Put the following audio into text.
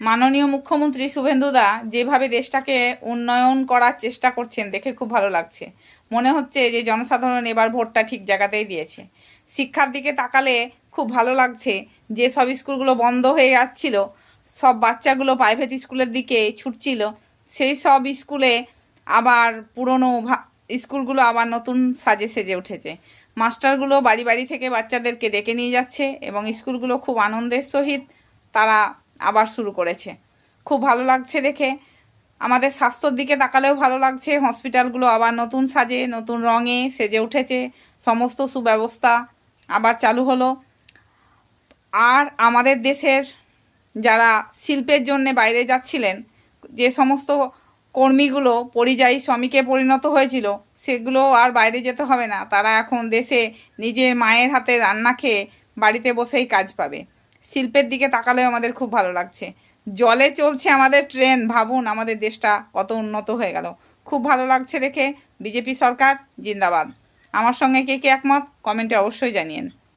মাননীয় মুখ্যমন্ত্রী শুভেন্দুদা যেভাবে দেশটাকে উন্নয়ন করার চেষ্টা করছেন দেখে খুব ভালো লাগছে। মনে হচ্ছে যে জনসাধারণ এবার ভোটটা ঠিক জায়গাতেই দিয়েছে। শিক্ষার দিকে তাকালে খুব ভালো লাগছে যে সব স্কুলগুলো বন্ধ হয়ে যাচ্ছিল, সব বাচ্চাগুলো প্রাইভেট স্কুলের দিকে ছুটছিল, সেই সব স্কুলে আবার পুরনো স্কুলগুলো আবার নতুন সাজে সেজে উঠেছে। মাস্টারগুলো বাড়ি বাড়ি থেকে বাচ্চাদেরকে ডেকে নিয়ে যাচ্ছে এবং স্কুলগুলো খুব আনন্দের সহিত তারা আবার শুরু করেছে। খুব ভালো লাগছে দেখে। আমাদের স্বাস্থ্যর দিকে তাকালেও ভালো লাগছে, হসপিটালগুলো আবার নতুন সাজে নতুন রঙে সেজে উঠেছে, সমস্ত সুব্যবস্থা আবার চালু হলো। আর আমাদের দেশের যারা শিল্পের জন্য বাইরে যাচ্ছিলেন, যে সমস্ত কর্মীগুলো পরিযায়ী শ্রমিকে পরিণত হয়েছিল, সেগুলো আর বাইরে যেতে হবে না, তারা এখন দেশে নিজের মায়ের হাতে রান্না খেয়ে বাড়িতে বসেই কাজ পাবে। শিল্পের দিকে তাকালেও আমাদের খুব ভালো লাগছে। জলে চলছে আমাদের ট্রেন, ভাবুন আমাদের দেশটা কত উন্নত হয়ে গেল। খুব ভালো লাগছে দেখে। বিজেপি সরকার জিন্দাবাদ। আমার সঙ্গে কে কে একমত কমেন্টে অবশ্যই জানিয়েন।